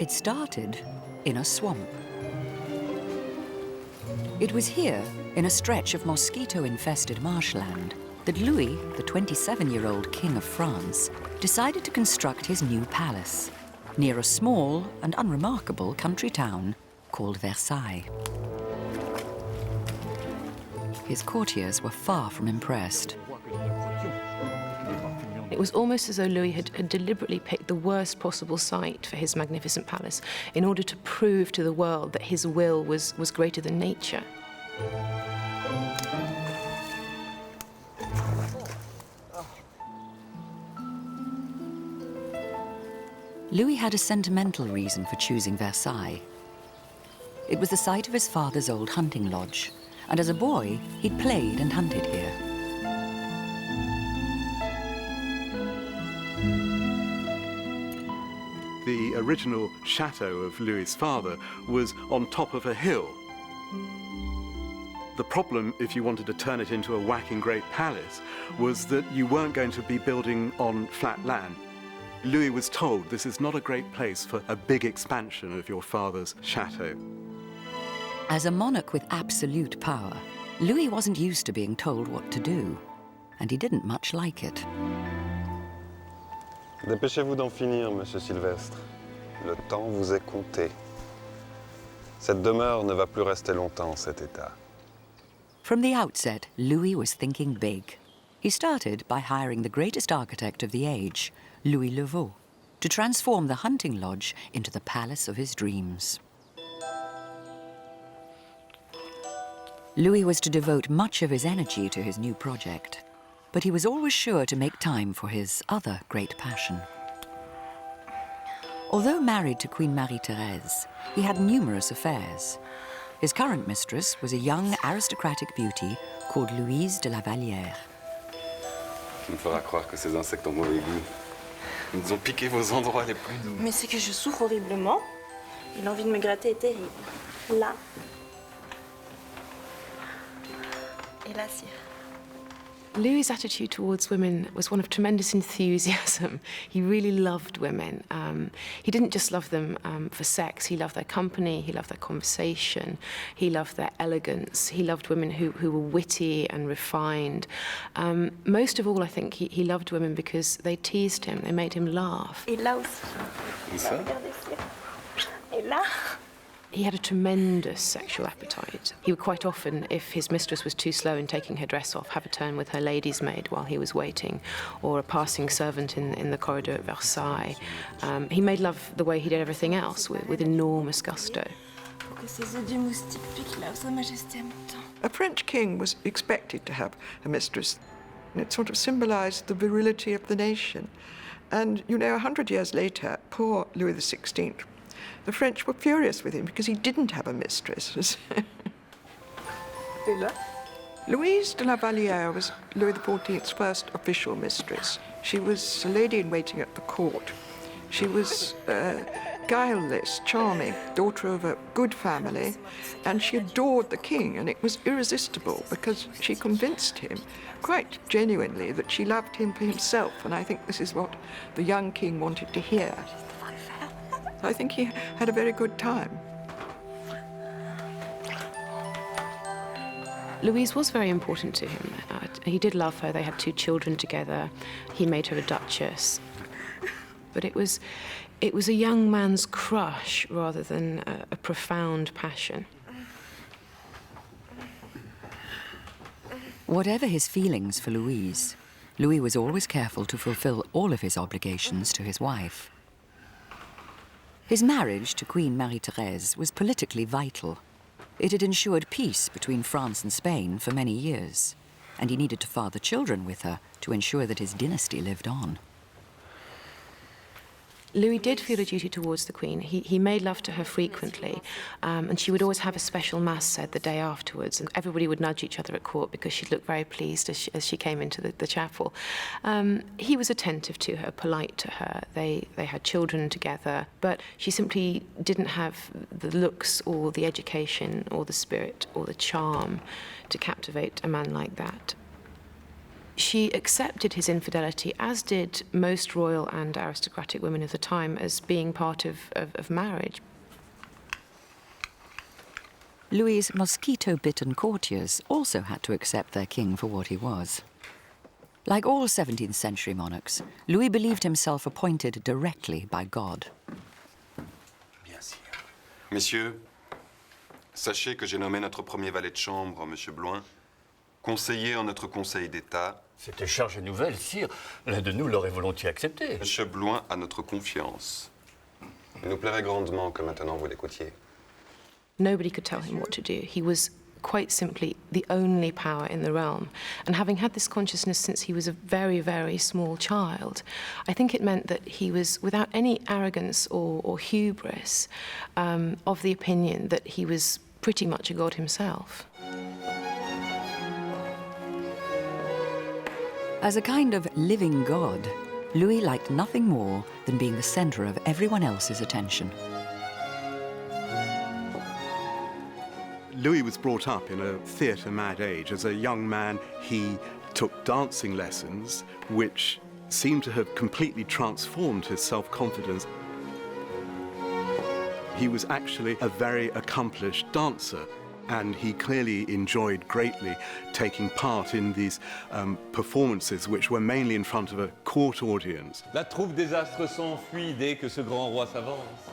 It started in a swamp. It was here, in a stretch of mosquito-infested marshland, that Louis, the 27-year-old King of France, decided to construct his new palace, near a small and unremarkable country town called Versailles. His courtiers were far from impressed. It was almost as though Louis had deliberately picked the worst possible site for his magnificent palace in order to prove to the world that his will was greater than nature. Louis had a sentimental reason for choosing Versailles. It was the site of his father's old hunting lodge, and as a boy, he'd played and hunted here. The original chateau of Louis's father was on top of a hill. The problem, if you wanted to turn it into a whacking great palace, was that you weren't going to be building on flat land. Louis was told this is not a great place for a big expansion of your father's chateau. As a monarch with absolute power, Louis wasn't used to being told what to do, and he didn't much like it. Dépêchez-vous d'en finir, Monsieur Sylvestre. Le temps vous est compté. Cette demeure ne va plus rester longtemps en cet état. From the outset, Louis was thinking big. He started by hiring the greatest architect of the age, Louis le Vau, to transform the hunting lodge into the palace of his dreams. Louis was to devote much of his energy to his new project, but he was always sure to make time for his other great passion. Although married to Queen Marie-Thérèse, he had numerous affairs. His current mistress was a young aristocratic beauty called Louise de la Vallière. Tu me feras croire que ces insectes ont mauvais goût. Ils nous ont piqué vos endroits les plus doux. Mais c'est que je souffre horriblement. Et l'envie de me gratter est terrible. Là. Et là, sire. Louis's attitude towards women was one of tremendous enthusiasm. He really loved women. He didn't just love them for sex. He loved their company, he loved their conversation, he loved their elegance. He loved women who were witty and refined. Most of all, I think, he loved women because they teased him, they made him laugh. Et là aussi. Et ça? Regardez, sire. Et là. He had a tremendous sexual appetite. He would quite often, if his mistress was too slow in taking her dress off, have a turn with her lady's maid while he was waiting, or a passing servant in the corridor at Versailles. He made love the way he did everything else, with enormous gusto. A French king was expected to have a mistress. It sort of symbolized the virility of the nation. And, you know, 100 years later, poor Louis XVI, the French were furious with him because he didn't have a mistress. Louise de la Vallière was Louis XIV's first official mistress. She was a lady-in-waiting at the court. She was guileless, charming, daughter of a good family, and she adored the king, and it was irresistible because she convinced him quite genuinely that she loved him for himself, and I think this is what the young king wanted to hear. I think he had a very good time. Louise was very important to him. He did love her. They had 2 children together. He made her a duchess. But it was a young man's crush rather than a profound passion. Whatever his feelings for Louise, Louis was always careful to fulfill all of his obligations to his wife. His marriage to Queen Marie-Thérèse was politically vital. It had ensured peace between France and Spain for many years, and he needed to father children with her to ensure that his dynasty lived on. Louis did feel a duty towards the Queen. He made love to her frequently, and she would always have a special mass said the day afterwards, and everybody would nudge each other at court because she'd look very pleased as she came into the chapel. He was attentive to her, polite to her. They had children together, but she simply didn't have the looks or the education or the spirit or the charm to captivate a man like that. She accepted his infidelity, as did most royal and aristocratic women of the time, as being part of marriage. Louis's mosquito-bitten courtiers also had to accept their king for what he was. Like all 17th century monarchs, Louis believed himself appointed directly by God. Messieurs, sachez que j'ai nommé notre premier valet de chambre, M. Brun, conseiller en notre conseil d'État. C'était charge nouvelle, sire. L'un de nous l'aurait volontiers accepté. M. Brun a notre confiance. Il nous plairait grandement que maintenant vous l'écoutiez. Nobody could tell him what to do. He was quite simply the only power in the realm. And having had this consciousness since he was a very, very small child, I think it meant that he was, without any arrogance or hubris, of the opinion that he was pretty much a god himself. As a kind of living god, Louis liked nothing more than being the center of everyone else's attention. Louis was brought up in a theatre-mad age. As a young man, he took dancing lessons, which seemed to have completely transformed his self-confidence. He was actually a very accomplished dancer, and he clearly enjoyed greatly taking part in these performances, which were mainly in front of a court audience. La troupe des astres s'enfuit dès que ce grand roi s'avance.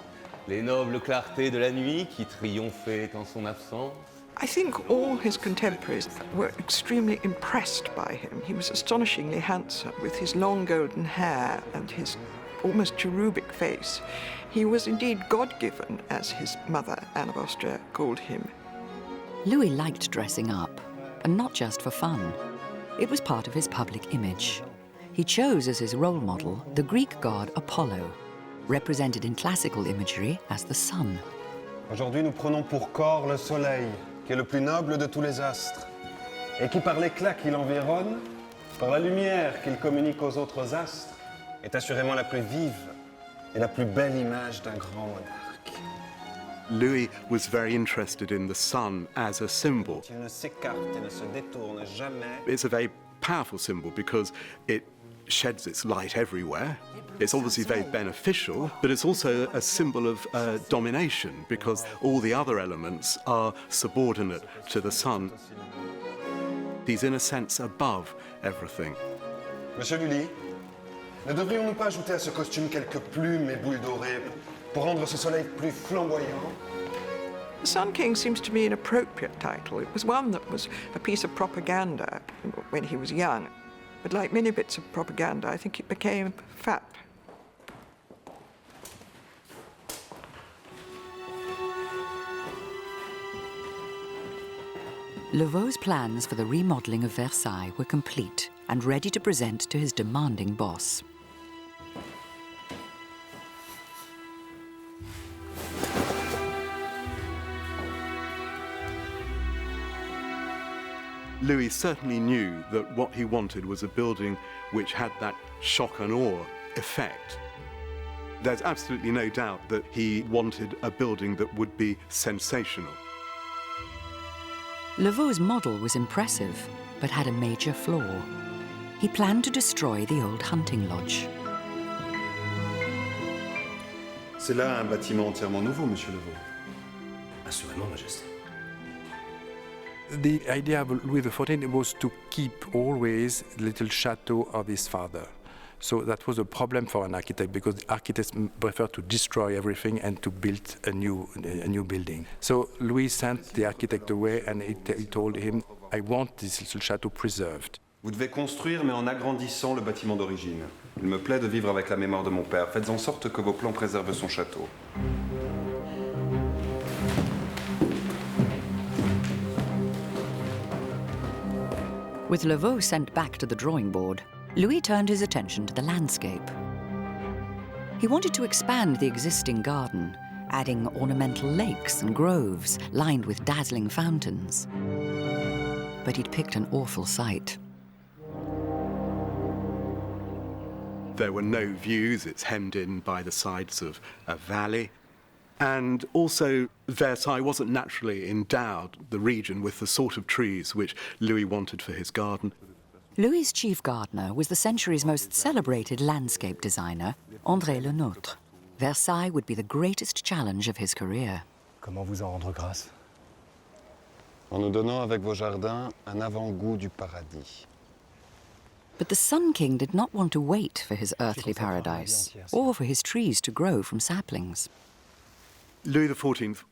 Les nobles clartés de la nuit qui triomphaient en son absence. I think all his contemporaries were extremely impressed by him. He was astonishingly handsome, with his long golden hair and his almost cherubic face. He was indeed God-given, as his mother, Anne of Austria, called him. Louis liked dressing up, and not just for fun. It was part of his public image. He chose as his role model the Greek god Apollo, represented in classical imagery as the sun. Aujourd'hui, nous prenons pour corps le soleil, qui est le plus noble de tous les astres, et qui, par l'éclat qui l'environne, par la lumière qu'il communique aux autres astres, est assurément la plus vive et la plus belle image d'un grand monarque. Louis was very interested in the sun as a symbol. Il ne s'écarte et ne se détourne jamais. It's a very powerful symbol because it sheds its light everywhere. It's obviously very beneficial, but it's also a symbol of domination because all the other elements are subordinate to the sun. He's in a sense above everything. Monsieur Lully, ne devrions-nous pas ajouter à ce costume quelques plumes et boules dorées pour rendre ce soleil plus flamboyant? The Sun King seems to me an appropriate title. It was one that was a piece of propaganda when he was young. But like many bits of propaganda, I think it became fat. Louvo's plans for the remodeling of Versailles were complete and ready to present to his demanding boss. Louis certainly knew that what he wanted was a building which had that shock and awe effect. There's absolutely no doubt that he wanted a building that would be sensational. Louvo's model was impressive, but had a major flaw. He planned to destroy the old hunting lodge. C'est là un bâtiment entièrement nouveau, Monsieur Louveau. Assurément, Majesté. The idea of Louis XIV was to keep always the little chateau of his father. So that was a problem for an architect because architects prefer to destroy everything and to build a new building. So Louis sent the architect away and he told him, I want this little chateau preserved. Vous devez construire, mais en agrandissant le bâtiment d'origine. Il me plaît de vivre avec la mémoire de mon père. Faites en sorte que vos plans préservent son château. With Louvo sent back to the drawing board, Louis turned his attention to the landscape. He wanted to expand the existing garden, adding ornamental lakes and groves lined with dazzling fountains. But he'd picked an awful site. There were no views. It's hemmed in by the sides of a valley. And also, Versailles wasn't naturally endowed, the region, with the sort of trees which Louis wanted for his garden. Louis's chief gardener was the century's most celebrated landscape designer, André Le Nôtre. Versailles would be the greatest challenge of his career. Comment vous en rendre grâce? En nous donnant avec vos jardins un avant-goût du paradis. But the Sun King did not want to wait for his earthly paradise, or for his trees to grow from saplings. Louis XIV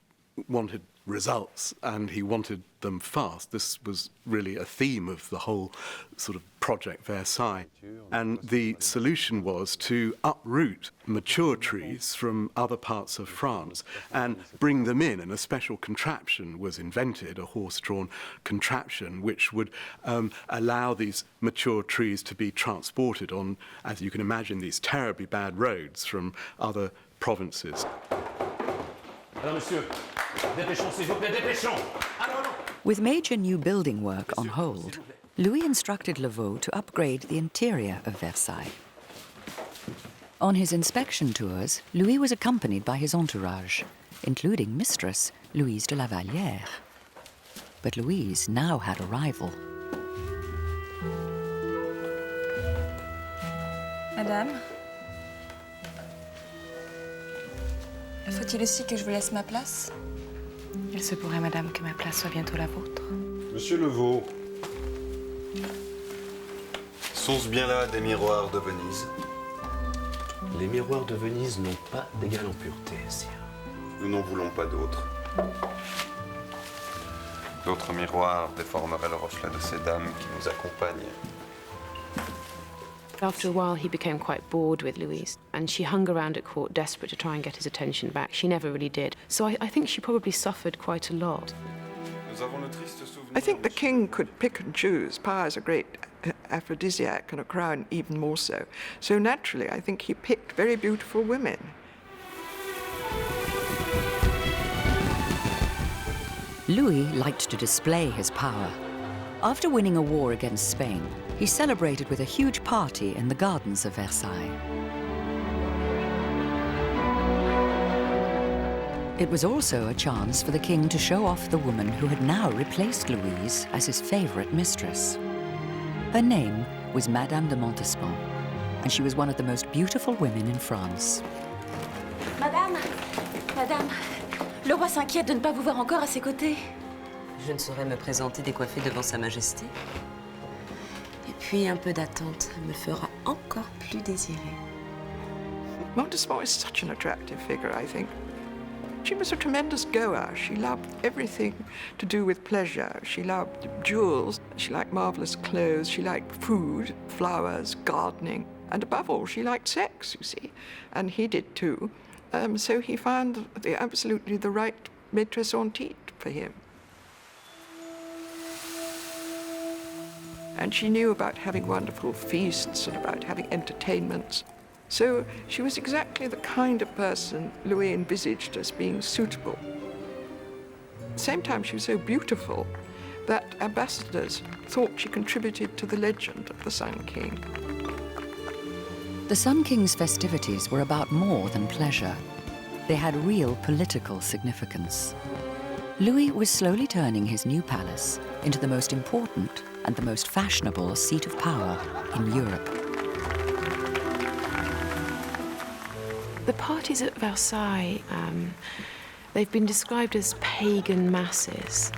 wanted results, and he wanted them fast. This was really a theme of the whole sort of Project Versailles. And the solution was to uproot mature trees from other parts of France and bring them in, and a special contraption was invented, a horse-drawn contraption, which would allow these mature trees to be transported on, as you can imagine, these terribly bad roads from other provinces. Alors, monsieur, dépêchons, s'il vous plaît, dépêchons. With major new building work on hold, Louis instructed Lavaux to upgrade the interior of Versailles. On his inspection tours, Louis was accompanied by his entourage, including mistress Louise de la Vallière. But Louise now had a rival. Madame, faut-il aussi que je vous laisse ma place? Il se pourrait, madame, que ma place soit bientôt la vôtre. Monsieur Levaux, sont-ce bien là des miroirs de Venise? Les miroirs de Venise n'ont pas d'égal en pureté, sire. Nous n'en voulons pas d'autres. D'autres miroirs déformeraient le reflet de ces dames qui nous accompagnent. After a while, he became quite bored with Louise, and she hung around at court desperate to try and get his attention back. She never really did. So I think she probably suffered quite a lot. I think the king could pick and choose. Power is a great aphrodisiac, and a crown even more so. So naturally, I think he picked very beautiful women. Louis liked to display his power. After winning a war against Spain, he celebrated with a huge party in the gardens of Versailles. It was also a chance for the king to show off the woman who had now replaced Louise as his favorite mistress. Her name was Madame de Montespan, and she was one of the most beautiful women in France. Madame, le roi s'inquiète de ne pas vous voir encore à ses côtés. Je ne saurais me présenter décoiffée devant Sa Majesté. Et puis un peu d'attente me fera encore plus désirer. Montespan is such an attractive figure, I think. She was a tremendous goer. She loved everything to do with pleasure. She loved jewels. She liked marvelous clothes. She liked food, flowers, gardening. And above all, she liked sex, you see. And he did too. So he found absolutely the right maîtresse en titre for him. And she knew about having wonderful feasts and about having entertainments. So she was exactly the kind of person Louis envisaged as being suitable. At the same time, she was so beautiful that ambassadors thought she contributed to the legend of the Sun King. The Sun King's festivities were about more than pleasure. They had real political significance. Louis was slowly turning his new palace into the most important and the most fashionable seat of power in Europe. The parties at Versailles, they've been described as pagan masses.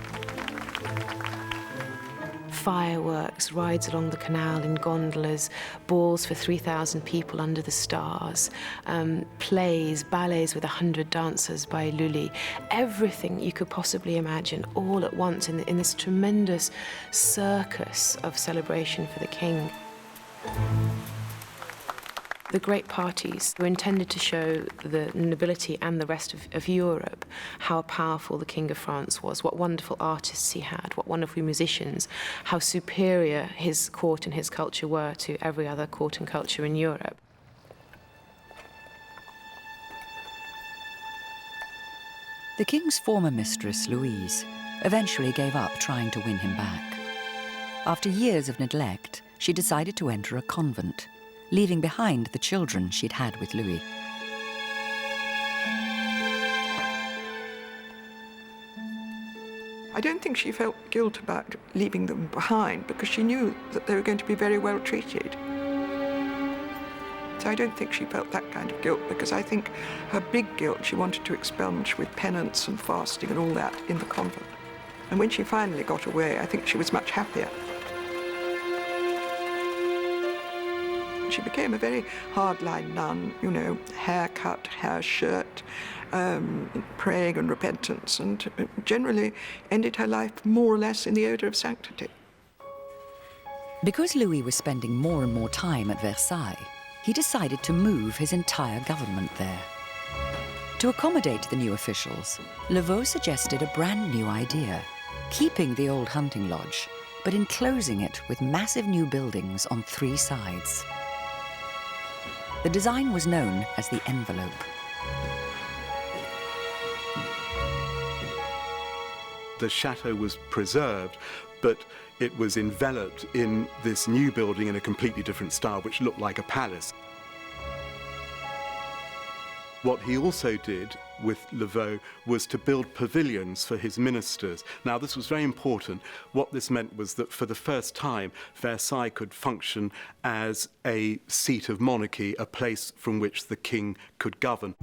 Fireworks, rides along the canal in gondolas, balls for 3,000 people under the stars, plays, ballets with 100 dancers by Lully, everything you could possibly imagine all at once in this tremendous circus of celebration for the king. The great parties were intended to show the nobility and the rest of Europe how powerful the King of France was, what wonderful artists he had, what wonderful musicians, how superior his court and his culture were to every other court and culture in Europe. The king's former mistress, Louise, eventually gave up trying to win him back. After years of neglect, she decided to enter a convent, leaving behind the children she'd had with Louis. I don't think she felt guilt about leaving them behind because she knew that they were going to be very well treated. So I don't think she felt that kind of guilt because I think her big guilt she wanted to expunge with penance and fasting and all that in the convent. And when she finally got away, I think she was much happier. She became a very hardline nun, you know, haircut, hair shirt, praying and repentance, and generally ended her life more or less in the odour of sanctity. Because Louis was spending more and more time at Versailles, he decided to move his entire government there. To accommodate the new officials, Levaux suggested a brand new idea, keeping the old hunting lodge, but enclosing it with massive new buildings on 3 sides. The design was known as the envelope. The chateau was preserved, but it was enveloped in this new building in a completely different style, which looked like a palace. What he also did with Levaux was to build pavilions for his ministers. Now, this was very important. What this meant was that for the first time, Versailles could function as a seat of monarchy, a place from which the king could govern.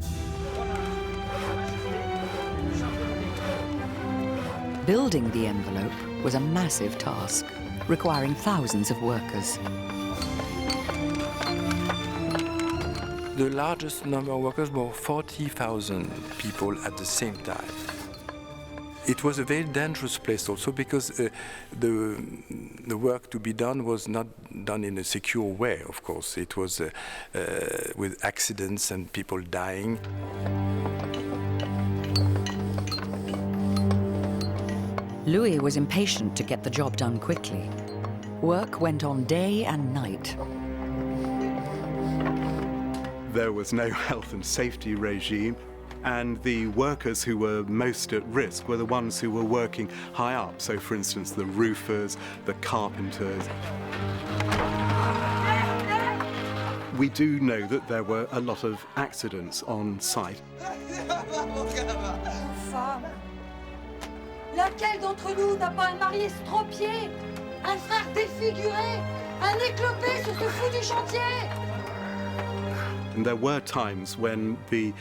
Building the envelope was a massive task, requiring thousands of workers. The largest number of workers were 40,000 people at the same time. It was a very dangerous place also because the work to be done was not done in a secure way, of course. It was with accidents and people dying. Louis was impatient to get the job done quickly. Work went on day and night. There was no health and safety regime, and the workers who were most at risk were the ones who were working high up. So, for instance, the roofers, the carpenters. We do know that there were a lot of accidents on site. Femme, laquelle d'entre nous n'a pas un mari estropié, un frère défiguré, un éclopé sur ce foutu chantier? And there were times when the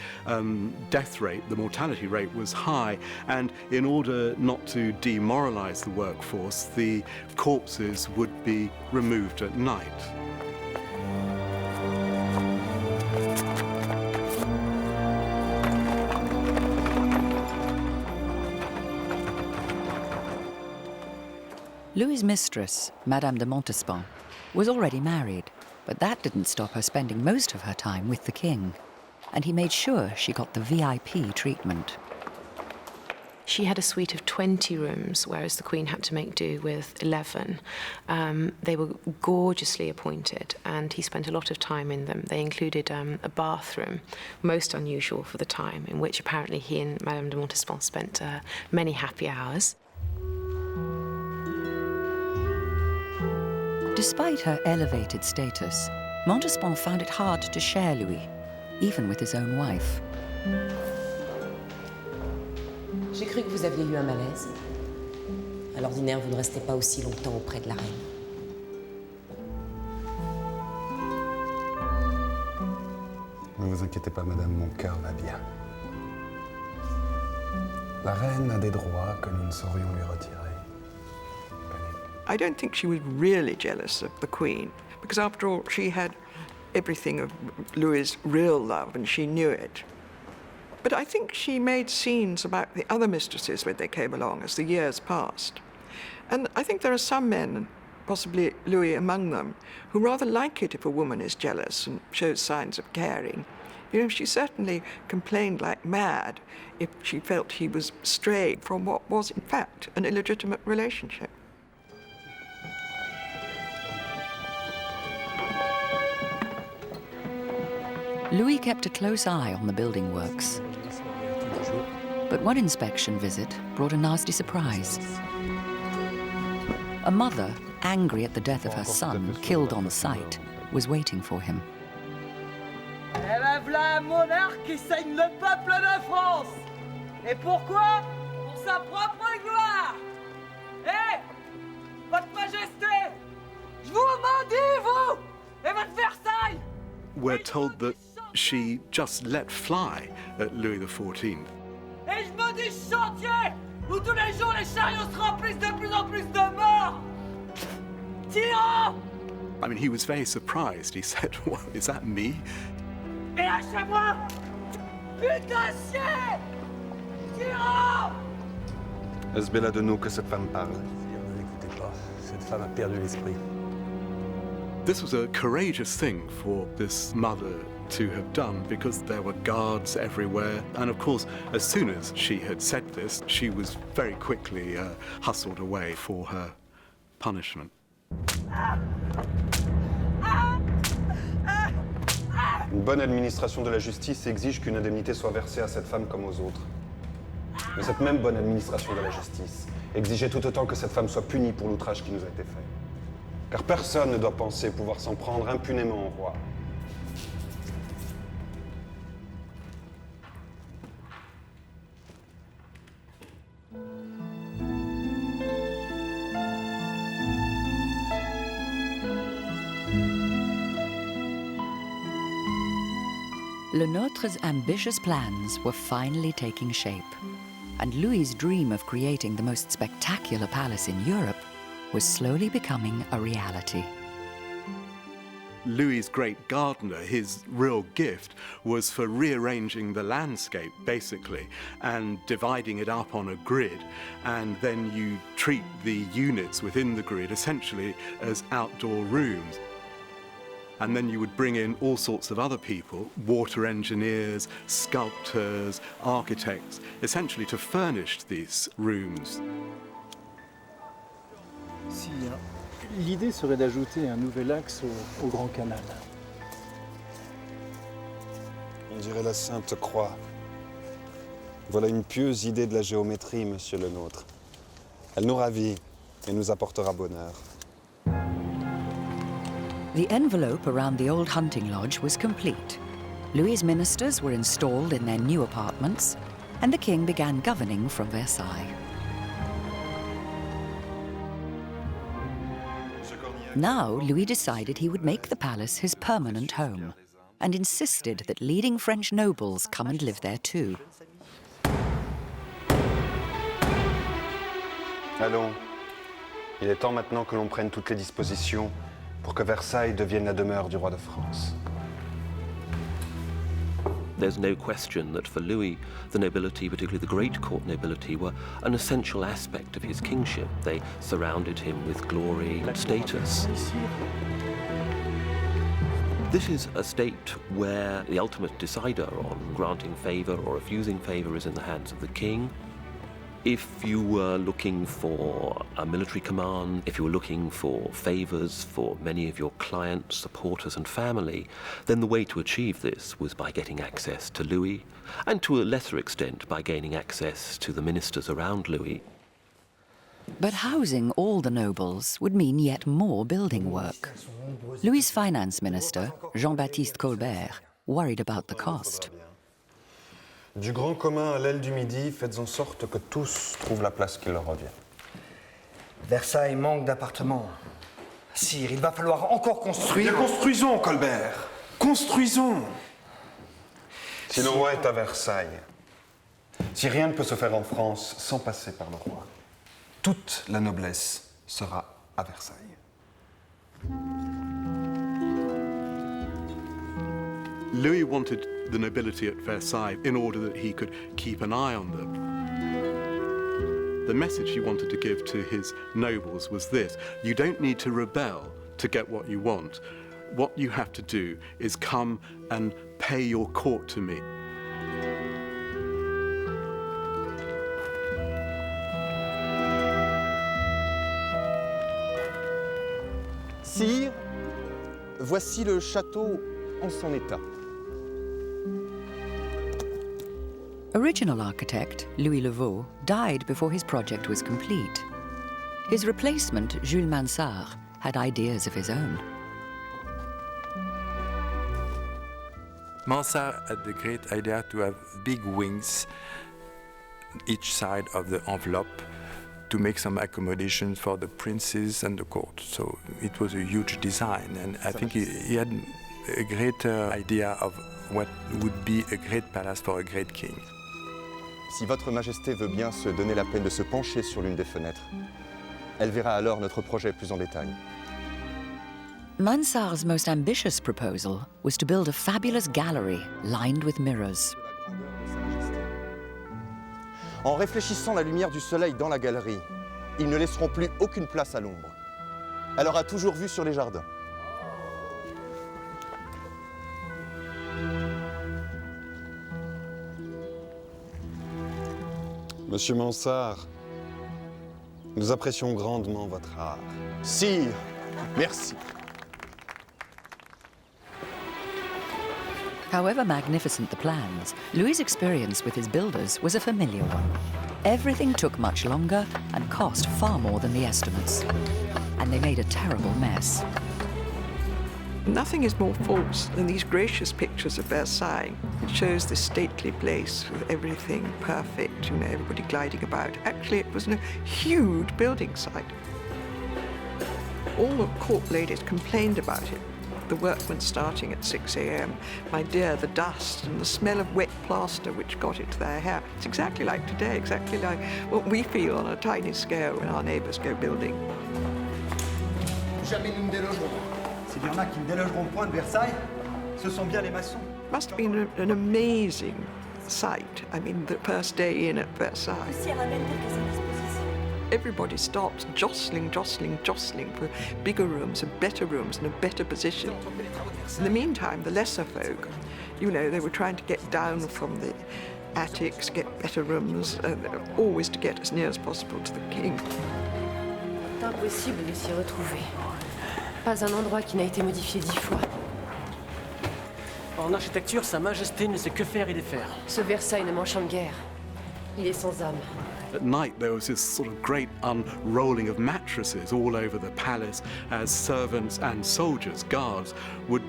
death rate, the mortality rate was high, and in order not to demoralize the workforce, the corpses would be removed at night. Louis's mistress, Madame de Montespan, was already married, but that didn't stop her spending most of her time with the king, and he made sure she got the VIP treatment. She had a suite of 20 rooms, whereas the Queen had to make do with 11. They were gorgeously appointed, and he spent a lot of time in them. They included a bathroom, most unusual for the time, in which apparently he and Madame de Montespan spent many happy hours. Despite her elevated status, Montespan found it hard to share Louis, even with his own wife. J'ai cru que vous aviez eu un malaise. À l'ordinaire, vous ne restez pas aussi longtemps auprès de la reine. Ne vous inquiétez pas, madame, mon cœur va bien. La reine a des droits que nous ne saurions lui retirer. I don't think she was really jealous of the Queen, because after all, she had everything of Louis's real love, and she knew it. But I think she made scenes about the other mistresses when they came along as the years passed. And I think there are some men, possibly Louis among them, who rather like it if a woman is jealous and shows signs of caring. You know, she certainly complained like mad if she felt he was strayed from what was, in fact, an illegitimate relationship. Louis kept a close eye on the building works. But one inspection visit brought a nasty surprise. A mother, angry at the death of her son, killed on site, was waiting for him. Eh ben v'là un monarque qui saigne le peuple de France. Et pourquoi? Pour sa propre gloire. we're told that she just let fly at Louis XIV. Et je me dis chantier où tous les jours les chariots se remplissent de plus en plus de morts. Tirons! I mean, he was very surprised. He said, "What, is that me?" Et lâchez-moi! Putain de chien! Tirons! Est-ce bella de nous que cette femme parle? N'écoutez pas, cette femme a perdu l'esprit. This was a courageous thing for this mother to have done because there were guards everywhere. And of course, as soon as she had said this, she was very quickly hustled away for her punishment. Une bonne administration de la justice exige qu'une indemnité soit versée à cette femme comme aux autres. Mais cette même bonne administration de la justice exigeait tout autant que cette femme soit punie pour l'outrage qui nous a été fait. Car personne ne doit penser pouvoir s'en prendre impunément au roi. Le Nôtre's ambitious plans were finally taking shape, and Louis's dream of creating the most spectacular palace in Europe was slowly becoming a reality. Louis's great gardener, his real gift was for rearranging the landscape, basically, and dividing it up on a grid. And then you treat the units within the grid essentially as outdoor rooms. And then you would bring in all sorts of other people, water engineers, sculptors, architects, essentially to furnish these rooms. Si, l'idée serait d'ajouter un nouvel axe au Grand Canal. On dirait la Sainte Croix. Voilà une pieuse idée de la géométrie, monsieur le nôtre. Elle nous ravit et nous apportera bonheur. The envelope around the old hunting lodge was complete. Louis's ministers were installed in their new apartments, and the king began governing from Versailles. Now, Louis decided he would make the palace his permanent home, and insisted that leading French nobles come and live there too. Allons, il est temps maintenant que l'on prenne toutes les dispositions pour que Versailles devienne la demeure du roi de France. There's no question that for Louis, the nobility, particularly the great court nobility, were an essential aspect of his kingship. They surrounded him with glory and status. This is a state where the ultimate decider on granting favour or refusing favour is in the hands of the king. If you were looking for a military command, if you were looking for favours for many of your clients, supporters and family, then the way to achieve this was by getting access to Louis, and to a lesser extent by gaining access to the ministers around Louis. But housing all the nobles would mean yet more building work. Louis's finance minister, Jean-Baptiste Colbert, worried about the cost. Du grand commun à l'aile du Midi, faites en sorte que tous trouvent la place qui leur revient. Versailles manque d'appartements. Sire, il va falloir encore construire. Bien, construisons, Colbert. Construisons. Si le roi est à Versailles, si rien ne peut se faire en France sans passer par le roi, toute la noblesse sera à Versailles. Louis wanted the nobility at Versailles in order that he could keep an eye on them. The message he wanted to give to his nobles was this: you don't need to rebel to get what you want. What you have to do is come and pay your court to me. Sire, voici le château en son état. Original architect, Louis Levaux, died before his project was complete. His replacement, Jules Mansart, had ideas of his own. Mansart had the great idea to have big wings each side of the envelope to make some accommodation for the princes and the court. So it was a huge design, and I think he had a greater idea of what would be a great palace for a great king. Si Votre Majesté veut bien se donner la peine de se pencher sur l'une des fenêtres, elle verra alors notre projet plus en détail. Mansart's most ambitious proposal was to build a fabulous gallery lined with mirrors. En réfléchissant la lumière du soleil dans la galerie, ils ne laisseront plus aucune place à l'ombre. Elle aura toujours vue sur les jardins. Monsieur Mansart, nous apprécions grandement votre art. Sire, merci. However magnificent the plans, Louis's experience with his builders was a familiar one. Everything took much longer and cost far more than the estimates. And they made a terrible mess. Nothing is more false than these gracious pictures of Versailles. It shows this stately place with everything perfect, you know, everybody gliding about. Actually, it was a huge building site. All the court ladies complained about it. The workmen starting at 6 a.m. My dear, the dust and the smell of wet plaster which got into their hair. It's exactly like today, exactly like what we feel on a tiny scale when our neighbours go building. Jamais nous ne délogerons. S'il y en a qui ne délogeront point de Versailles, ce sont bien les maçons. Must have been an amazing sight. I mean, the first day in at Versailles. Everybody stops jostling for bigger rooms and better rooms and a better position. In the meantime, the lesser folk, you know, they were trying to get down from the attics, get better rooms, always to get as near as possible to the king. C'est impossible de s'y retrouver. Pas un endroit qui n'a été modifié 10 fois. En architecture, Sa Majesté ne sait que faire et défaire. Ce Versailles ne m'enchante guère. Il est sans âme. At night, there was this sort of great unrolling of mattresses all over the palace as servants and soldiers, guards, would,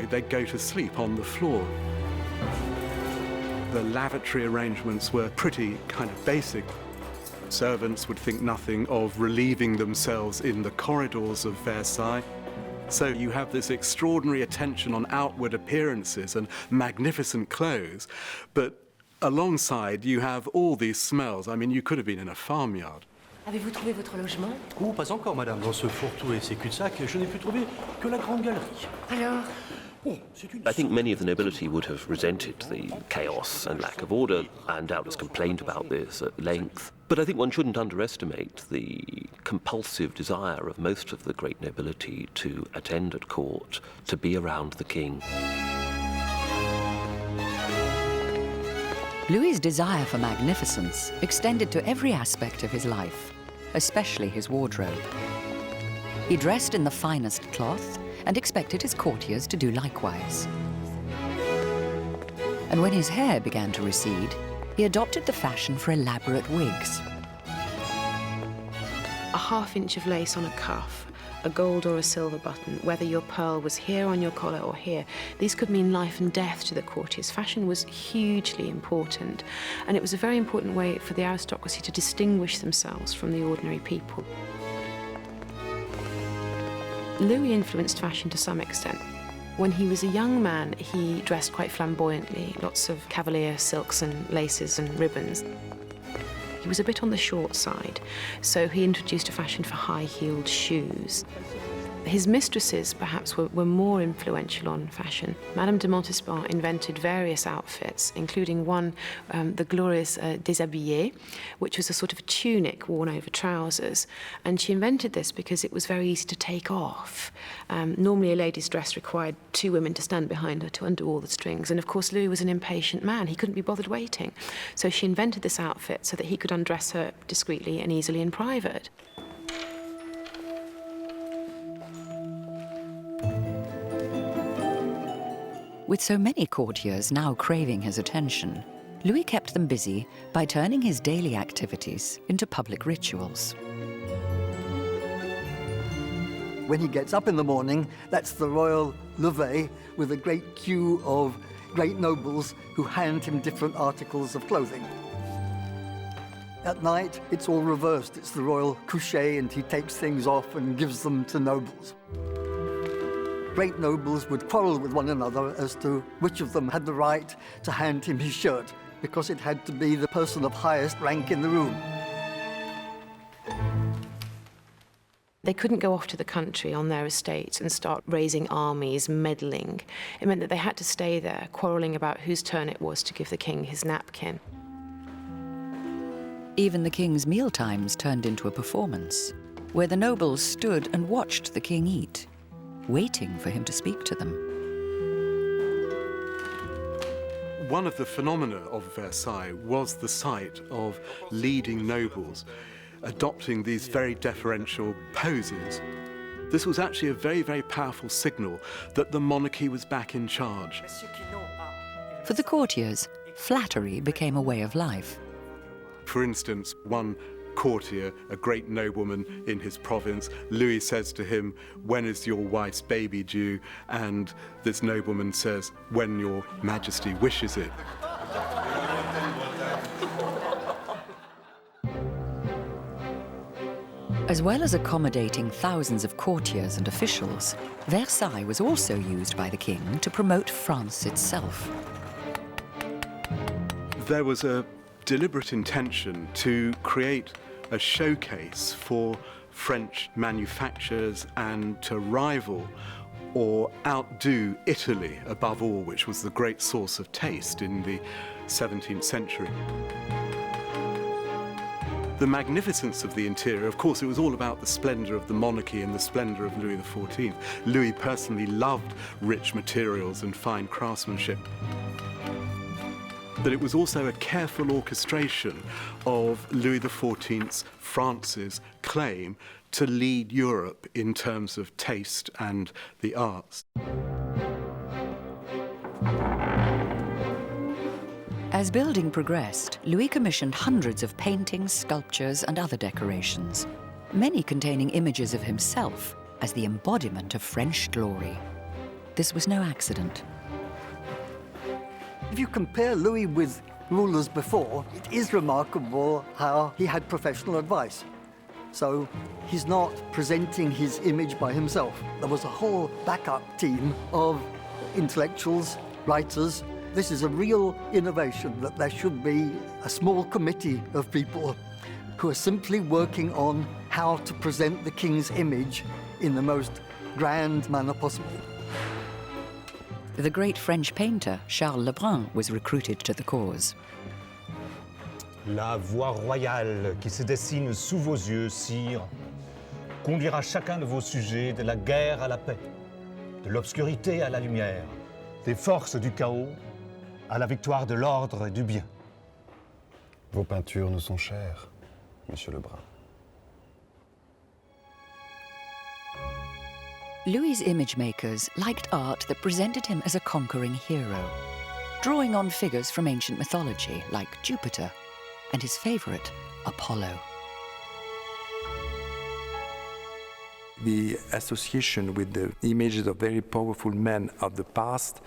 they'd go to sleep on the floor. The lavatory arrangements were pretty kind of basic. Servants would think nothing of relieving themselves in the corridors of Versailles. So you have this extraordinary attention on outward appearances and magnificent clothes, but alongside, you have all these smells. I mean, you could have been in a farmyard. Avez-vous trouvé votre logement? Oh, pas encore, madame. Dans ce fourre-tout et ces cul-de-sac, je n'ai pu trouver que la grande galerie. Alors? I think many of the nobility would have resented the chaos and lack of order, and doubtless complained about this at length. But I think one shouldn't underestimate the compulsive desire of most of the great nobility to attend at court, to be around the king. Louis's desire for magnificence extended to every aspect of his life, especially his wardrobe. He dressed in the finest cloth and expected his courtiers to do likewise. And when his hair began to recede, he adopted the fashion for elaborate wigs. A half-inch of lace on a cuff, a gold or a silver button, whether your pearl was here on your collar or here, these could mean life and death to the courtiers. Fashion was hugely important, and it was a very important way for the aristocracy to distinguish themselves from the ordinary people. Louis influenced fashion to some extent. When he was a young man, he dressed quite flamboyantly, lots of cavalier silks and laces and ribbons. He was a bit on the short side, so he introduced a fashion for high-heeled shoes. His mistresses, perhaps, were more influential on fashion. Madame de Montespan invented various outfits, including one, the glorious déshabillé, which was a sort of tunic worn over trousers. And she invented this because it was very easy to take off. Normally, a lady's dress required 2 women to stand behind her to undo all the strings. And of course, Louis was an impatient man. He couldn't be bothered waiting. So she invented this outfit so that he could undress her discreetly and easily in private. With so many courtiers now craving his attention, Louis kept them busy by turning his daily activities into public rituals. When he gets up in the morning, that's the royal levee with a great queue of great nobles who hand him different articles of clothing. At night, it's all reversed. It's the royal coucher, and he takes things off and gives them to nobles. great nobles would quarrel with one another as to which of them had the right to hand him his shirt, because it had to be the person of highest rank in the room. They couldn't go off to the country on their estates and start raising armies, meddling. It meant that they had to stay there, quarrelling about whose turn it was to give the king his napkin. Even the king's mealtimes turned into a performance, where the nobles stood and watched the king eat, waiting for him to speak to them. One of the phenomena of Versailles was the sight of leading nobles adopting these very deferential poses. This was actually a very, very powerful signal that the monarchy was back in charge. For the courtiers, flattery became a way of life. For instance, one courtier, a great nobleman in his province, Louis says to him, "When is your wife's baby due?" And this nobleman says, "When your majesty wishes it." As well as accommodating thousands of courtiers and officials, Versailles was also used by the king to promote France itself. There was a deliberate intention to create a showcase for French manufacturers and to rival or outdo Italy above all, which was the great source of taste in the 17th century. The magnificence of the interior, of course, it was all about the splendor of the monarchy and the splendor of Louis XIV. Louis personally loved rich materials and fine craftsmanship. But it was also a careful orchestration of Louis XIV's, France's claim to lead Europe in terms of taste and the arts. As building progressed, Louis commissioned hundreds of paintings, sculptures, and other decorations, many containing images of himself as the embodiment of French glory. This was no accident. If you compare Louis with rulers before, it is remarkable how he had professional advice. So he's not presenting his image by himself. There was a whole backup team of intellectuals, writers. This is a real innovation, that there should be a small committee of people who are simply working on how to present the king's image in the most grand manner possible. The great French painter, Charles Brun, was recruited to the cause. La voie royale qui se dessine sous vos yeux, sire, conduira chacun de vos sujets de la guerre à la paix, de l'obscurité à la lumière, des forces du chaos à la victoire de l'ordre et du bien. Vos peintures nous sont chères, Monsieur le Brun. Louis's image makers liked art that presented him as a conquering hero, drawing on figures from ancient mythology like Jupiter and his favorite, Apollo. The association with the images of very powerful men of the past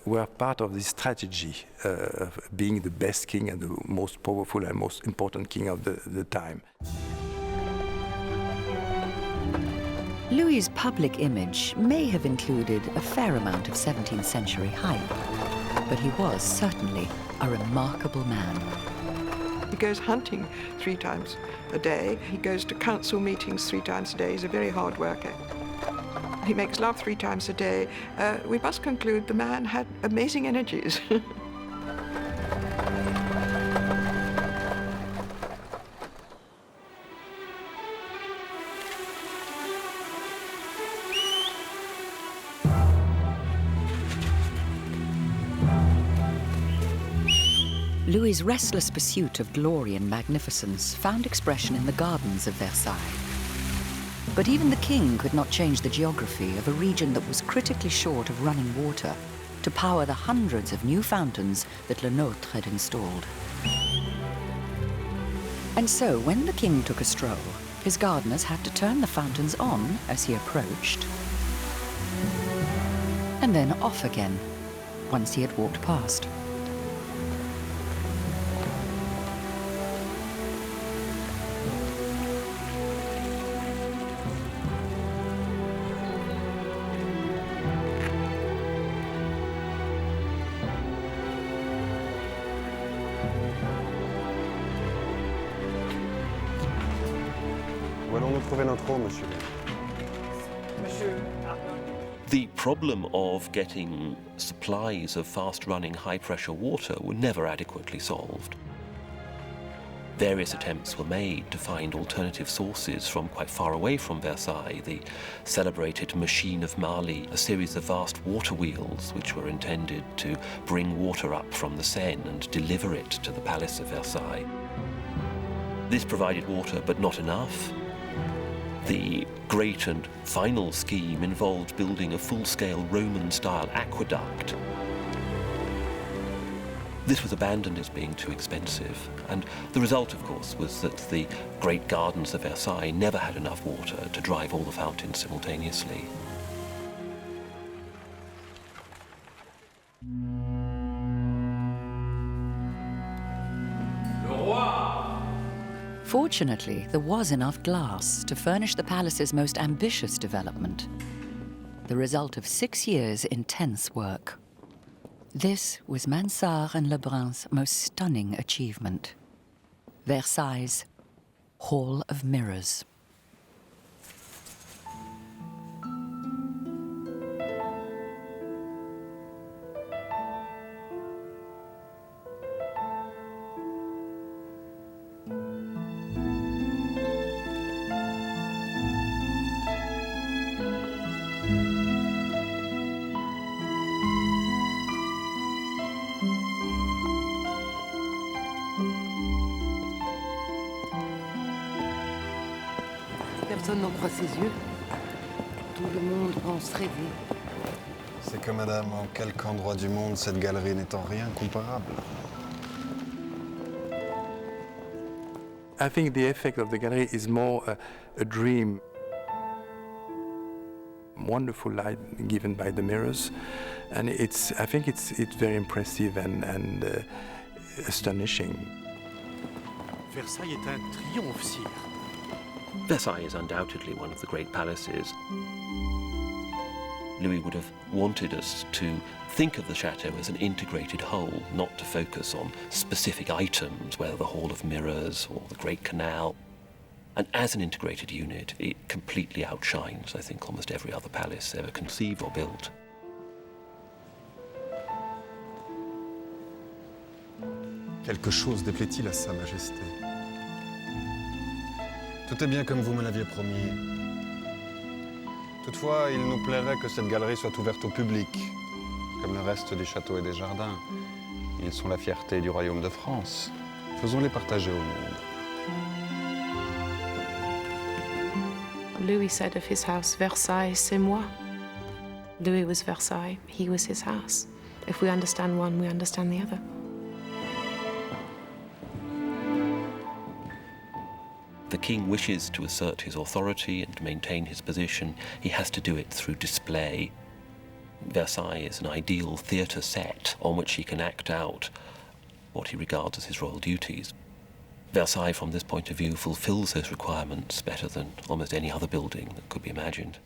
were part of this strategy of being the best king and the most powerful and most important king of the time. Louis's public image may have included a fair amount of 17th century hype, but he was certainly a remarkable man. He goes hunting 3 times a day. He goes to council meetings 3 times a day. He's a very hard worker. He makes love 3 times a day. We must conclude the man had amazing energies. Louis's restless pursuit of glory and magnificence found expression in the gardens of Versailles. But even the king could not change the geography of a region that was critically short of running water to power the hundreds of new fountains that Le Nôtre had installed. And so, when the king took a stroll, his gardeners had to turn the fountains on as he approached, and then off again once he had walked past. Où allons-nous trouver notre eau, monsieur? The problem of getting supplies of fast-running, high-pressure water were never adequately solved. Various attempts were made to find alternative sources from quite far away from Versailles. The celebrated Machine of Marly, a series of vast water wheels which were intended to bring water up from the Seine and deliver it to the Palace of Versailles. This provided water, but not enough. The great and final scheme involved building a full-scale Roman-style aqueduct. This was abandoned as being too expensive, and the result, of course, was that the great gardens of Versailles never had enough water to drive all the fountains simultaneously. Fortunately, there was enough glass to furnish the palace's most ambitious development, the result of 6 years' intense work. This was Mansart and Brun's most stunning achievement, Versailles' Hall of Mirrors. Personne n'en croit ses yeux. Tout le monde pense rêver. C'est que, madame, en quelque endroit du monde cette galerie n'est en rien comparable. I think the effect of the gallery is more a dream. Wonderful light given by the mirrors, and I think it's very impressive and astonishing. Versailles est un triomphe, sire. Versailles is undoubtedly one of the great palaces. Louis would have wanted us to think of the chateau as an integrated whole, not to focus on specific items, whether the Hall of Mirrors or the Great Canal. And as an integrated unit, it completely outshines, I think, almost every other palace ever conceived or built. Quelque chose déplaît-il à Sa Majesté? Tout est bien comme vous me l'aviez promis. Toutefois, il nous plairait que cette galerie soit ouverte au public, comme le reste du château et des jardins. Ils sont la fierté du royaume de France. Faisons-les partager au monde. Louis said of his house, Versailles, c'est moi. Louis was Versailles, he was his house. If we understand one, we understand the other. The king wishes to assert his authority and maintain his position. He has to do it through display. Versailles is an ideal theatre set on which he can act out what he regards as his royal duties. Versailles, from this point of view, fulfills those requirements better than almost any other building that could be imagined.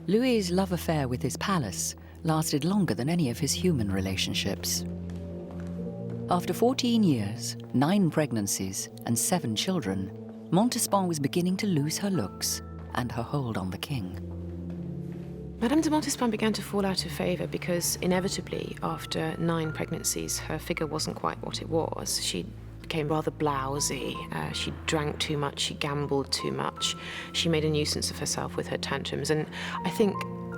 Louis's love affair with his palace lasted longer than any of his human relationships. After 14 years, 9 pregnancies, and 7 children, Montespan was beginning to lose her looks and her hold on the king. Madame de Montespan began to fall out of favour because, inevitably, after 9 pregnancies, her figure wasn't quite what it was. She became rather blousy, she drank too much, she gambled too much, she made a nuisance of herself with her tantrums, and I think,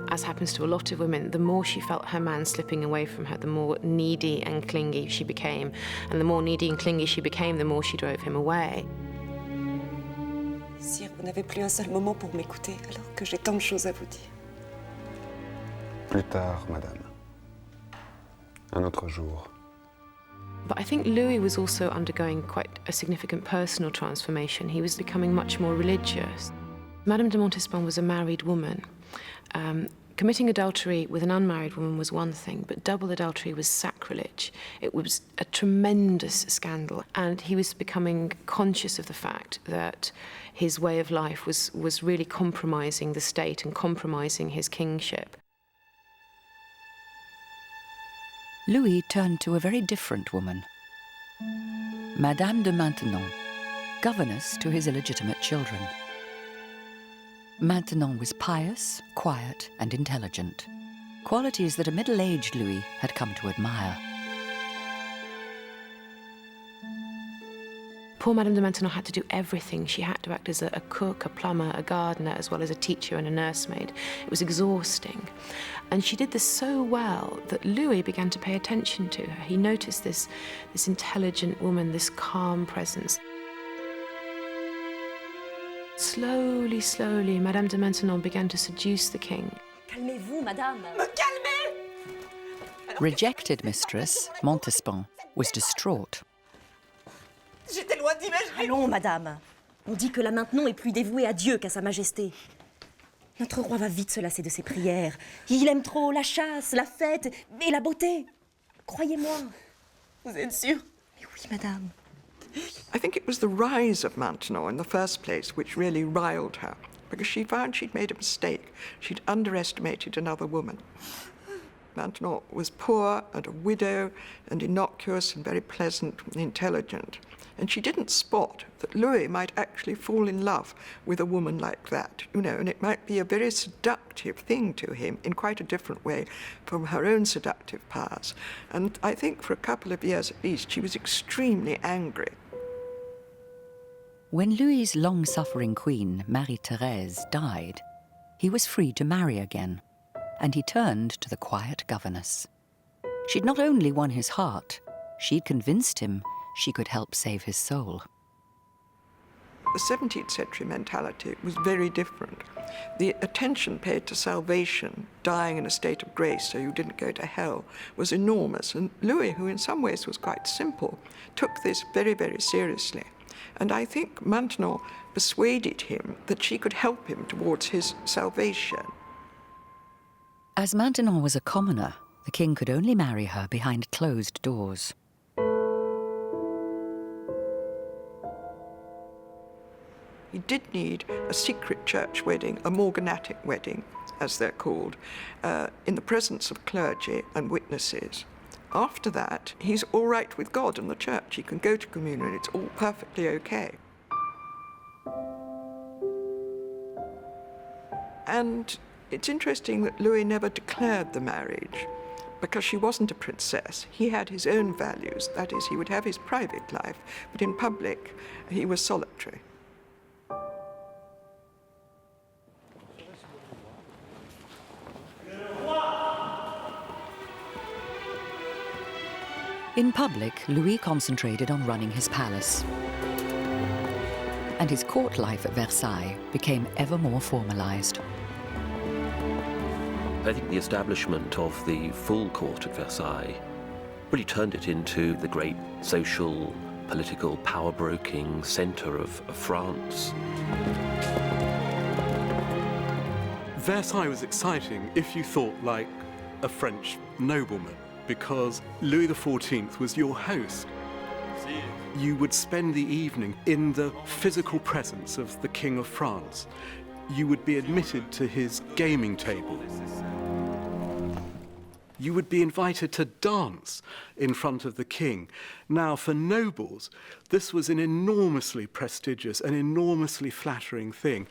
as happens to a lot of women, the more she felt her man slipping away from her, the more needy and clingy she became. And the more needy and clingy she became, the more she drove him away. Sire, vous n'avez plus un seul moment pour m'écouter, alors que j'ai tant de choses à vous dire. Plus tard, madame. Un autre jour. But I think Louis was also undergoing quite a significant personal transformation. He was becoming much more religious. Madame de Montespan was a married woman. Committing adultery with an unmarried woman was one thing, but double adultery was sacrilege. It was a tremendous scandal, and he was becoming conscious of the fact that his way of life was really compromising the state and compromising his kingship. Louis turned to a very different woman. Madame de Maintenon, governess to his illegitimate children. Maintenon was pious, quiet, and intelligent, qualities that a middle-aged Louis had come to admire. Poor Madame de Maintenon had to do everything. She had to act as a cook, a plumber, a gardener, as well as a teacher and a nursemaid. It was exhausting. And she did this so well that Louis began to pay attention to her. He noticed this intelligent woman, this calm presence. Slowly, slowly, Madame de Maintenon began to seduce the king. Calmez-vous, madame. Me calmer! Rejected mistress, Montespan, was distraught. J'étais loin d'imaginer. Allons, madame. On dit que la Maintenon est plus dévouée à Dieu qu'à sa majesté. Notre roi va vite se lasser de ses prières. Il aime trop la chasse, la fête et la beauté. Croyez-moi. Vous êtes sûre? Mais oui, madame. I think it was the rise of Maintenon in the first place which really riled her, because she found she'd made a mistake. She'd underestimated another woman. Maintenon was poor and a widow and innocuous and very pleasant and intelligent. And she didn't spot that Louis might actually fall in love with a woman like that, you know, and it might be a very seductive thing to him in quite a different way from her own seductive powers. And I think for a couple of years at least, she was extremely angry. When Louis's long-suffering queen, Marie-Thérèse, died, he was free to marry again, and he turned to the quiet governess. She'd not only won his heart, she'd convinced him she could help save his soul. The 17th century mentality was very different. The attention paid to salvation, dying in a state of grace so you didn't go to hell, was enormous. And Louis, who in some ways was quite simple, took this very, very seriously. And I think Maintenon persuaded him that she could help him towards his salvation. As Maintenon was a commoner, the king could only marry her behind closed doors. He did need a secret church wedding, a morganatic wedding, as they're called, in the presence of clergy and witnesses. After that, he's all right with God and the church. He can go to communion, it's all perfectly okay. And it's interesting that Louis never declared the marriage, because she wasn't a princess. He had his own values, that is, he would have his private life, but in public, he was solitary. In public, Louis concentrated on running his palace. And his court life at Versailles became ever more formalized. I think the establishment of the full court at Versailles really turned it into the great social, political, power-broking centre of France. Versailles was exciting if you thought like a French nobleman, because Louis XIV was your host. You would spend the evening in the physical presence of the King of France. You would be admitted to his gaming table. You would be invited to dance in front of the king. Now, for nobles, this was an enormously prestigious and enormously flattering thing.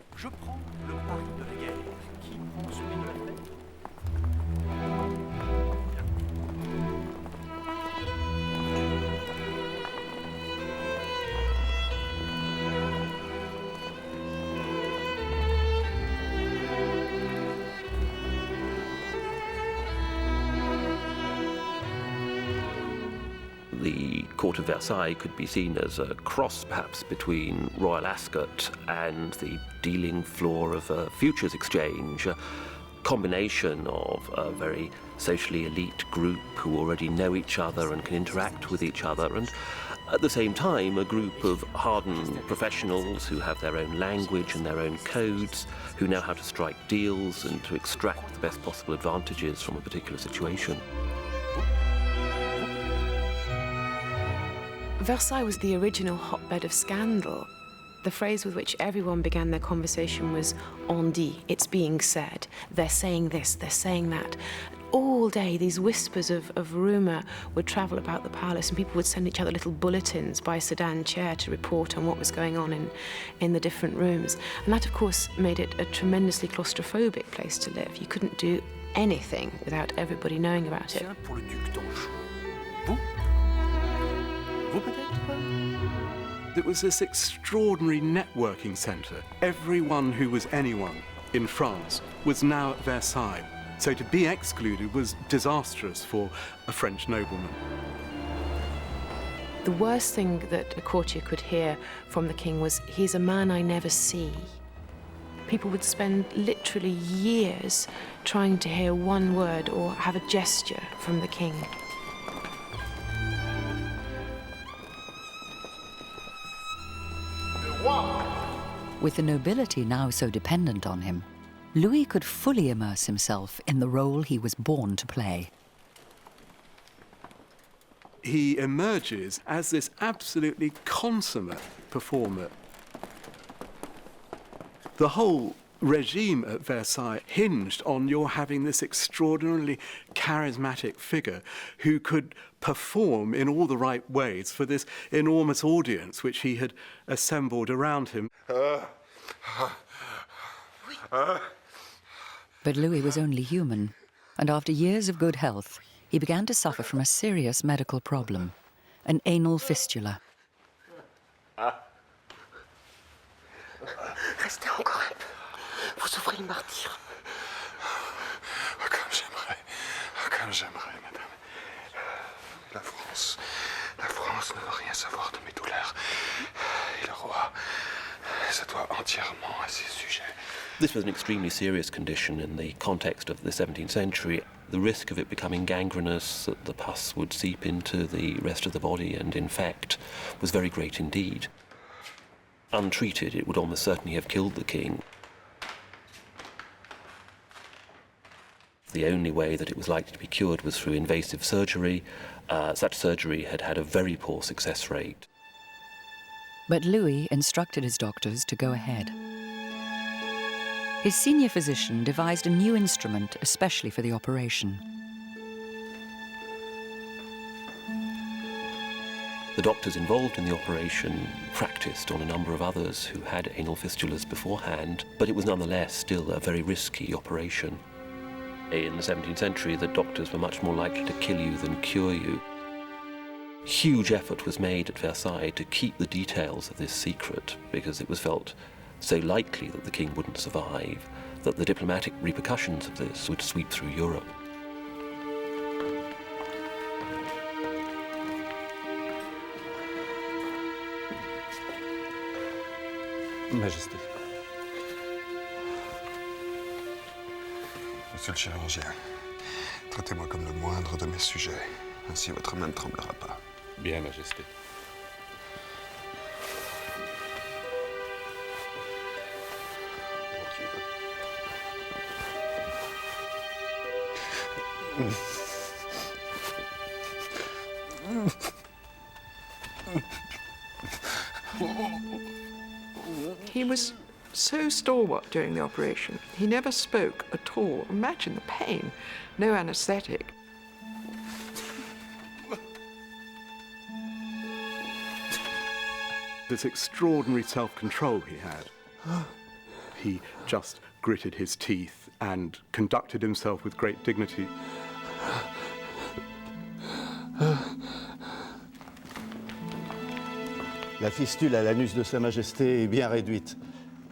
The court of Versailles could be seen as a cross, perhaps, between Royal Ascot and the dealing floor of a futures exchange, a combination of a very socially elite group who already know each other and can interact with each other, and at the same time a group of hardened professionals who have their own language and their own codes, who know how to strike deals and to extract the best possible advantages from a particular situation. Versailles was the original hotbed of scandal. The phrase with which everyone began their conversation was on dit, it's being said. They're saying this, they're saying that. all day, these whispers of rumour would travel about the palace, and people would send each other little bulletins by sedan chair to report on what was going on in the different rooms. And that, of course, made it a tremendously claustrophobic place to live. You couldn't do anything without everybody knowing about it. Pour le duc d'Anjou. Vous? Vous peut-être? It was this extraordinary networking centre. Everyone who was anyone in France was now at Versailles. So to be excluded was disastrous for a French nobleman. The worst thing that a courtier could hear from the king was, "He's a man I never see." People would spend literally years trying to hear one word or have a gesture from the king. With the nobility now so dependent on him, Louis could fully immerse himself in the role he was born to play. He emerges as this absolutely consummate performer. The whole regime at Versailles hinged on your having this extraordinarily charismatic figure who could perform in all the right ways for this enormous audience which he had assembled around him. But Louis was only human, and after years of good health, he began to suffer from a serious medical problem, an anal fistula. Restez encore un peu. Vous souffrez le martyre. Comme j'aimerais, madame. La France ne veut rien savoir de mes douleurs. Et le roi se doit entièrement à ses sujets. This was an extremely serious condition in the context of the 17th century. The risk of it becoming gangrenous, that the pus would seep into the rest of the body and infect, was very great indeed. Untreated, it would almost certainly have killed the king. The only way that it was likely to be cured was through invasive surgery. Such surgery had had a very poor success rate. But Louis instructed his doctors to go ahead. His senior physician devised a new instrument especially for the operation. The doctors involved in the operation practiced on a number of others who had anal fistulas beforehand, but it was nonetheless still a very risky operation. In the 17th century, the doctors were much more likely to kill you than cure you. Huge effort was made at Versailles to keep the details of this secret, because it was felt so likely that the king wouldn't survive, that the diplomatic repercussions of this would sweep through Europe. Majesté. Monsieur le chirurgien, traitez-moi comme le moindre de mes sujets. Ainsi votre main ne tremblera pas. Bien, Majesté. He was so stalwart during the operation. He never spoke at all. Imagine the pain. No anaesthetic. This extraordinary self-control he had. He just gritted his teeth and conducted himself with great dignity. La fistule à l'anus de Sa Majesté est bien réduite.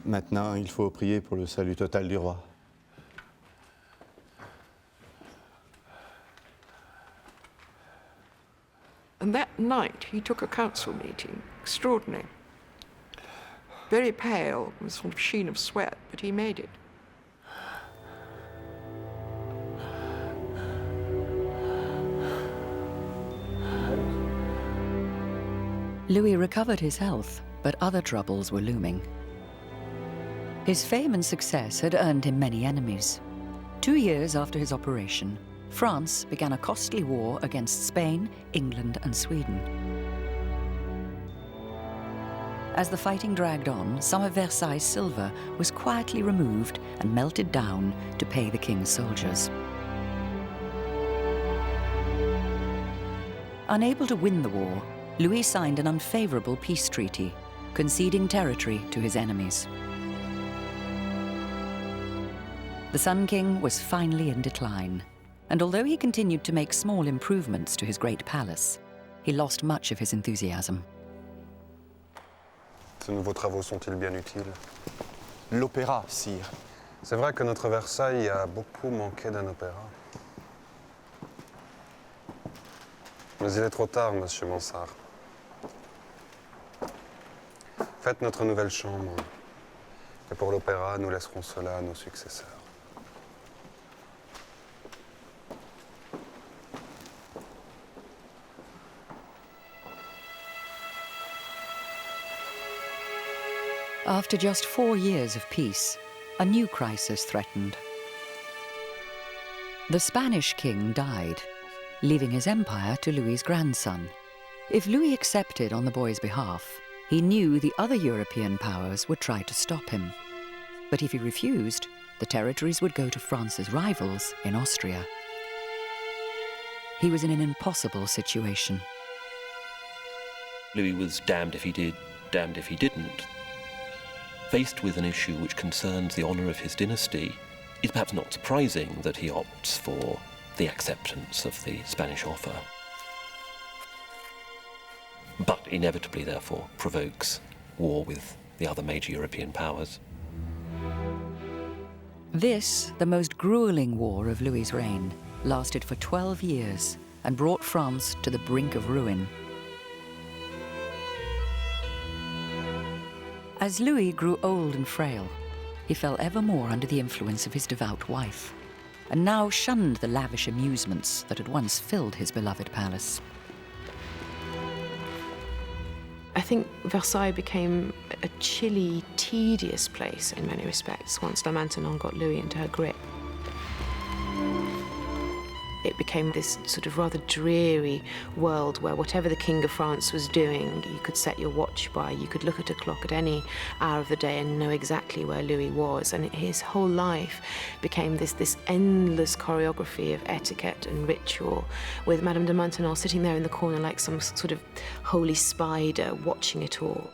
Maintenant, il faut prier pour le salut total du roi. And that night he took a council meeting. Extraordinary. Very pale, with a sort of sheen of sweat, but he made it. Louis recovered his health, but other troubles were looming. His fame and success had earned him many enemies. 2 years after his operation, France began a costly war against Spain, England, and Sweden. As the fighting dragged on, some of Versailles' silver was quietly removed and melted down to pay the king's soldiers. Unable to win the war, Louis signed an unfavorable peace treaty, conceding territory to his enemies. The Sun King was finally in decline, and although he continued to make small improvements to his great palace, he lost much of his enthusiasm. Ces nouveaux travaux sont-ils bien utiles? L'opéra, sire. C'est vrai que notre Versailles a beaucoup manqué d'un opéra. Mais il est trop tard, monsieur Mansart. Faites notre nouvelle chambre. Et pour l'opéra, nous laisserons cela à nos successeurs. After just 4 years of peace, a new crisis threatened. The Spanish king died, leaving his empire to Louis's grandson. If Louis accepted on the boy's behalf, he knew the other European powers would try to stop him. But if he refused, the territories would go to France's rivals in Austria. He was in an impossible situation. Louis was damned if he did, damned if he didn't. Faced with an issue which concerns the honour of his dynasty, it's perhaps not surprising that he opts for the acceptance of the Spanish offer. But inevitably, therefore, provokes war with the other major European powers. This, the most grueling war of Louis's reign, lasted for 12 years and brought France to the brink of ruin. As Louis grew old and frail, he fell ever more under the influence of his devout wife, and now shunned the lavish amusements that had once filled his beloved palace. I think Versailles became a chilly, tedious place in many respects once Maintenon got Louis into her grip. It became this sort of rather dreary world where whatever the King of France was doing, you could set your watch by. You could look at a clock at any hour of the day and know exactly where Louis was. And his whole life became this endless choreography of etiquette and ritual, with Madame de Maintenon sitting there in the corner like some sort of holy spider watching it all.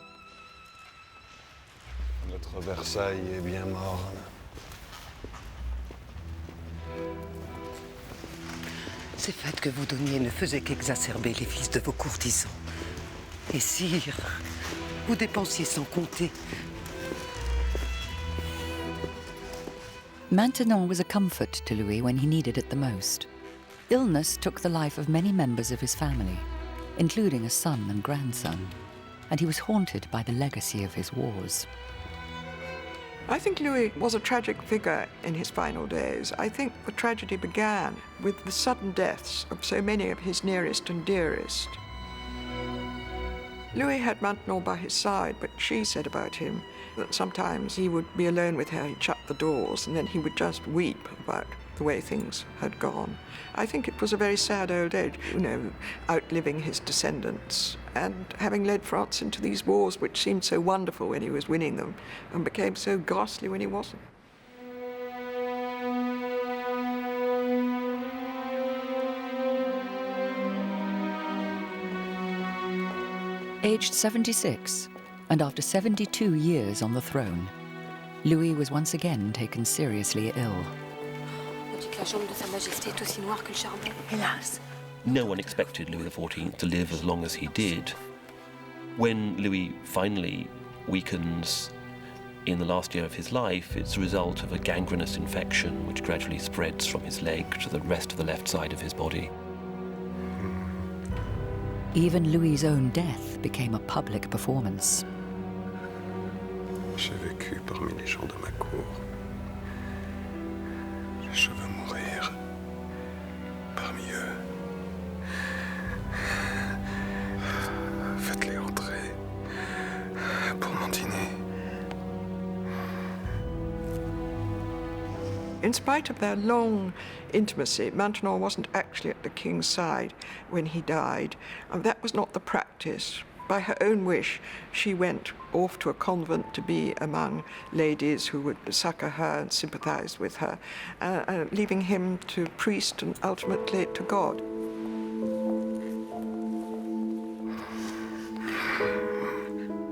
Notre Versailles est bien morne. Ces fêtes que vous donniez ne faisaient qu'exacerber les vices de vos courtisans. Et sire, vous dépensiez sans compter. Maintenon was a comfort to Louis when he needed it the most. Illness took the life of many members of his family, including a son and grandson, and he was haunted by the legacy of his wars. I think Louis was a tragic figure in his final days. I think the tragedy began with the sudden deaths of so many of his nearest and dearest. Louis had Maintenon by his side, but she said about him that sometimes he would be alone with her, he'd shut the doors, and then he would just weep about the way things had gone. I think it was a very sad old age, outliving his descendants and having led France into these wars which seemed so wonderful when he was winning them and became so ghastly when he wasn't. Aged 76, and after 72 years on the throne, Louis was once again taken seriously ill. La jambe de Sa Majesté est aussi noire que le charbon. Hélas. No one expected Louis XIV to live as long as he did. When Louis finally weakens in the last year of his life, it's a result of a gangrenous infection which gradually spreads from his leg to the rest of the left side of his body. Even Louis's own death became a public performance. J'ai vécu parmi les gens de ma cour. Je veux mourir parmi eux. Faites-les entrer pour mon dîner. In spite of their long intimacy, Maintenon wasn't actually at the king's side when he died, and that was not the practice. By her own wish, she went off to a convent to be among ladies who would succour her and sympathize with her, leaving him to priest and ultimately to God.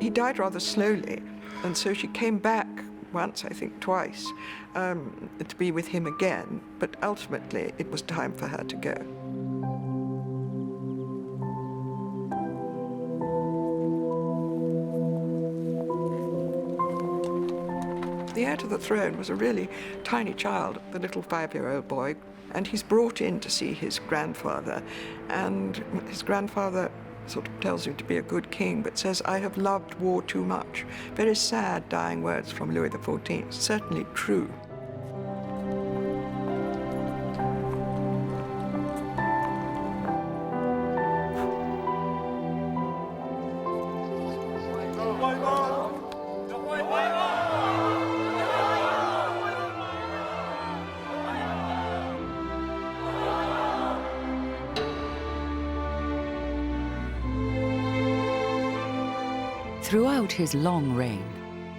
He died rather slowly, and so she came back once, I think twice, to be with him again, but ultimately it was time for her to go. The heir to the throne was a really tiny child, the little 5-year-old boy, and he's brought in to see his grandfather, and his grandfather sort of tells him to be a good king, but says, "I have loved war too much." Very sad, dying words from Louis XIV, certainly true. Throughout his long reign,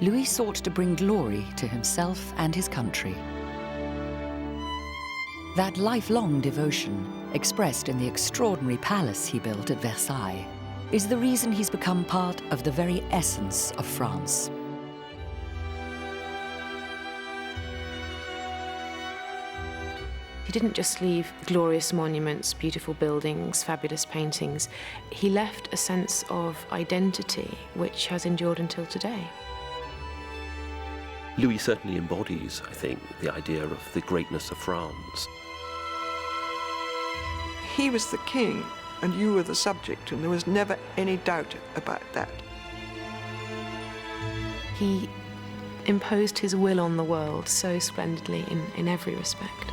Louis sought to bring glory to himself and his country. That lifelong devotion, expressed in the extraordinary palace he built at Versailles, is the reason he's become part of the very essence of France. He didn't just leave glorious monuments, beautiful buildings, fabulous paintings. He left a sense of identity which has endured until today. Louis certainly embodies, I think, the idea of the greatness of France. He was the king, and you were the subject, and there was never any doubt about that. He imposed his will on the world so splendidly in every respect.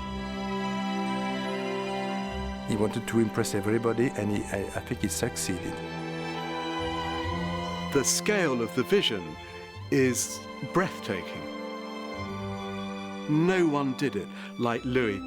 He wanted to impress everybody, and I think he succeeded. The scale of the vision is breathtaking. No one did it like Louis.